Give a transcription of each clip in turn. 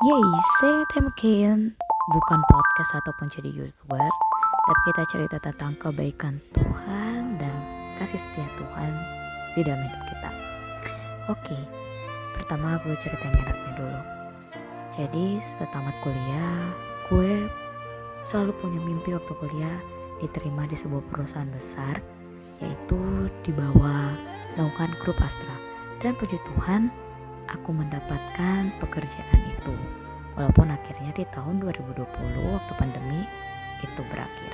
Yay, sharing time again. Bukan podcast ataupun jadi YouTuber, tapi kita cerita tentang kebaikan Tuhan dan kasih setia Tuhan di dalam hidup kita. Oke, pertama gue cerita yang enaknya dulu. Jadi setamat kuliah, gue selalu punya mimpi waktu kuliah diterima di sebuah perusahaan besar, yaitu di bawah naungan grup Astra. Dan puji Tuhan, aku mendapatkan pekerjaan itu. Walaupun akhirnya di tahun 2020 waktu pandemi itu berakhir.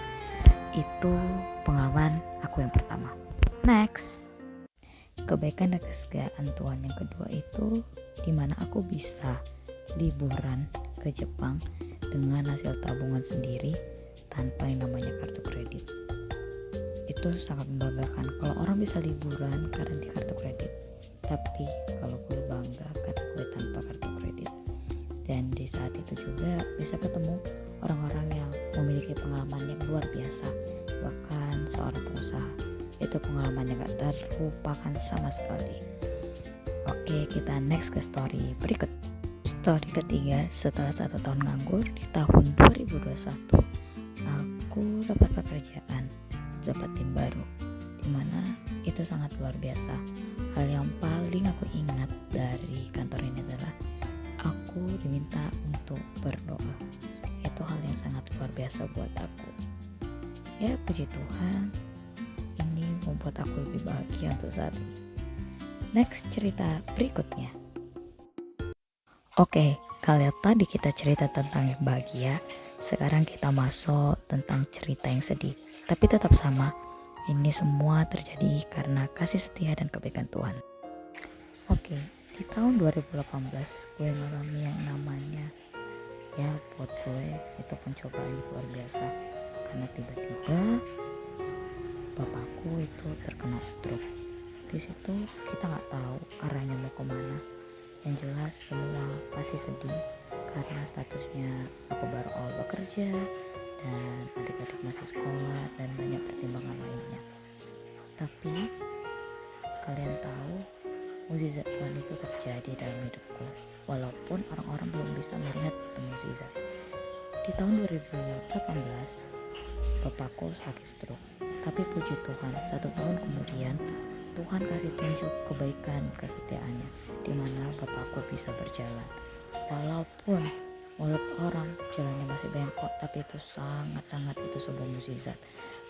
Itu pengalaman aku yang pertama. Next. Kebaikan dan kesetiaan Tuhan yang kedua itu dimana aku bisa liburan ke Jepang dengan hasil tabungan sendiri tanpa yang namanya kartu kredit. Itu sangat membanggakan kalau orang bisa liburan karena di kartu kredit. Tapi kalau gue bangga karena gue tanpa kartu kredit. Dan di saat itu juga bisa ketemu orang-orang yang memiliki pengalaman yang luar biasa. Bahkan seorang pengusaha, itu pengalaman yang gak terlupakan sama sekali. Oke, kita next ke story berikut. Story ketiga, setelah 1 tahun nganggur di tahun 2021, aku dapat pekerjaan, dapat tim baru, dimana itu sangat luar biasa. Hal yang paling aku ingat dari kantor ini adalah aku diminta untuk berdoa. Itu hal yang sangat luar biasa buat aku. Ya, puji Tuhan, ini membuat aku lebih bahagia untuk saat ini. Next, cerita berikutnya. Oke, kalau tadi kita cerita tentang yang bahagia, sekarang kita masuk tentang cerita yang sedih. Tapi tetap sama, ini semua terjadi karena kasih setia dan kebaikan Tuhan. Oke, di tahun 2018 gue mengalami yang namanya, ya buat gue itu pencobaan yang luar biasa. Karena tiba-tiba bapakku itu terkena stroke. Di situ kita nggak tahu arahnya mau kemana. Yang jelas semua pasti sedih karena statusnya aku baru awal bekerja dan adik-adik masih sekolah dan banyak pertimbangan lainnya. Tapi kalian tahu, mukjizat Tuhan itu terjadi dalam hidupku, walaupun orang-orang belum bisa melihat itu mukjizat. Di tahun 2018, bapakku sakit stroke. Tapi puji Tuhan, 1 tahun kemudian Tuhan kasih tunjuk kebaikan kesetiaannya, di mana bapakku bisa berjalan. Walaupun mulut orang jalannya masih bengkok, tapi itu sangat-sangat itu sebuah mukjizat.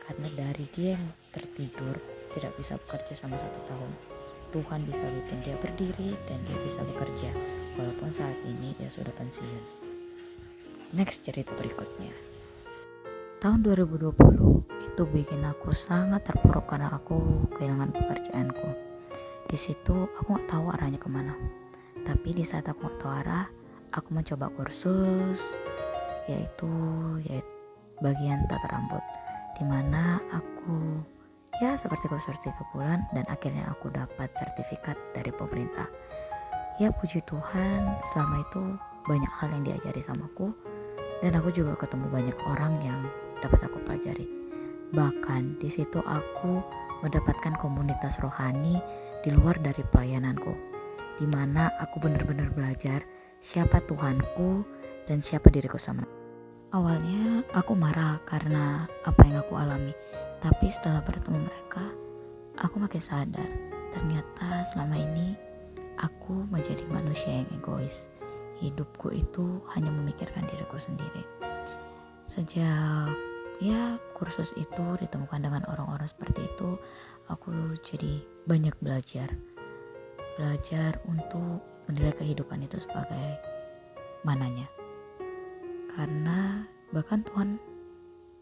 Karena dari dia yang tertidur tidak bisa bekerja selama 1 tahun, Tuhan bisa bikin dia berdiri dan dia bisa bekerja, walaupun saat ini dia sudah pensiun. Next, cerita berikutnya. Tahun 2020 itu bikin aku sangat terpuruk karena aku kehilangan pekerjaanku. Di situ aku nggak tahu arahnya kemana. Tapi di saat aku nggak tahu arah, aku mencoba kursus yaitu bagian tata rambut, dimana aku ya seperti kursus 3 bulan dan akhirnya aku dapat sertifikat dari pemerintah. Ya puji Tuhan, selama itu banyak hal yang diajari sama aku dan aku juga ketemu banyak orang yang dapat aku pelajari. Bahkan di situ aku mendapatkan komunitas rohani di luar dari pelayananku, di mana aku benar-benar belajar siapa Tuhanku dan siapa diriku sama. Awalnya aku marah karena apa yang aku alami, tapi setelah bertemu mereka, aku makin sadar ternyata selama ini aku menjadi manusia yang egois. Hidupku itu hanya memikirkan diriku sendiri. Sejak kursus itu ditemukan dengan orang-orang seperti itu, aku jadi banyak belajar untuk menilai kehidupan itu sebagai mananya. Karena bahkan Tuhan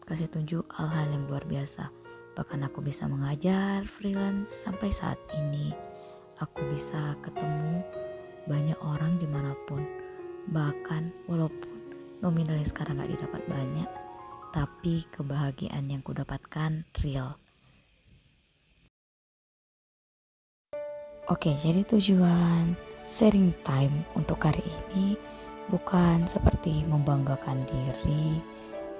kasih tunjuk hal-hal yang luar biasa. Bahkan aku bisa mengajar freelance sampai saat ini. Aku bisa ketemu banyak orang dimanapun. Bahkan walaupun nominalnya sekarang gak didapat banyak, tapi kebahagiaan yang kudapatkan real. Oke, jadi tujuan sharing time untuk hari ini bukan seperti membanggakan diri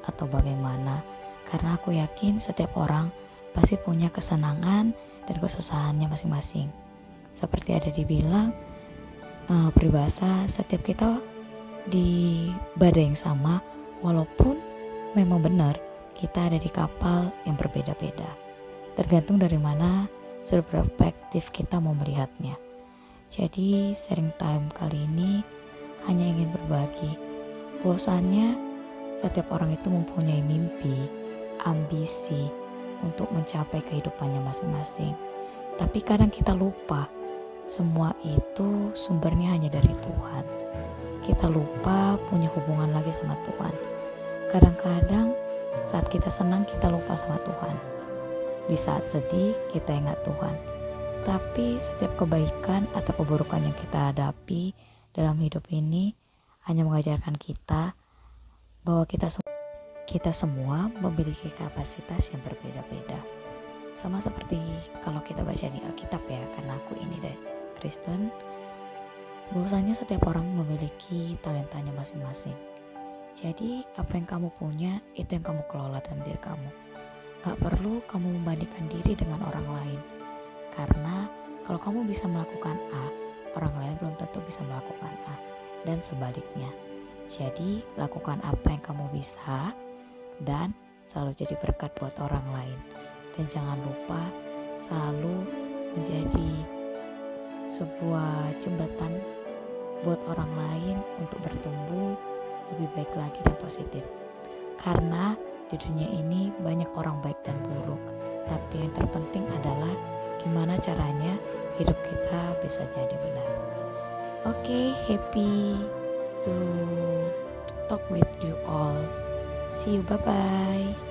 atau bagaimana, karena aku yakin setiap orang pasti punya kesenangan dan kesusahannya masing-masing. Seperti ada dibilang peribahasa, setiap kita di badai yang sama, walaupun memang benar kita ada di kapal yang berbeda-beda. Tergantung dari mana sudut perspektif kita mau melihatnya. Jadi sharing time kali ini hanya ingin berbagi bahwasannya setiap orang itu mempunyai mimpi, ambisi untuk mencapai kehidupannya masing-masing. Tapi kadang kita lupa semua itu sumbernya hanya dari Tuhan. Kita lupa punya hubungan lagi sama Tuhan. Kadang-kadang saat kita senang kita lupa sama Tuhan. Di saat sedih kita ingat Tuhan. Tapi setiap kebaikan atau keburukan yang kita hadapi dalam hidup ini hanya mengajarkan kita bahwa kita semua memiliki kapasitas yang berbeda-beda. Sama seperti kalau kita baca di Alkitab ya, karena aku ini deh Kristen, bahwasanya setiap orang memiliki talentanya masing-masing. Jadi apa yang kamu punya itu yang kamu kelola dalam diri kamu. Gak perlu kamu membandingkan diri dengan orang lain. Karena kalau kamu bisa melakukan A, orang lain belum tentu bisa melakukan A. Dan sebaliknya. Jadi lakukan apa yang kamu bisa dan selalu jadi berkat buat orang lain. Dan jangan lupa selalu menjadi sebuah jembatan buat orang lain untuk bertumbuh lebih baik lagi dan positif. Karena di dunia ini banyak orang baik dan buruk, tapi yang terpenting adalah gimana caranya hidup kita bisa jadi benar. Oke, happy to talk with you all. See you, bye-bye.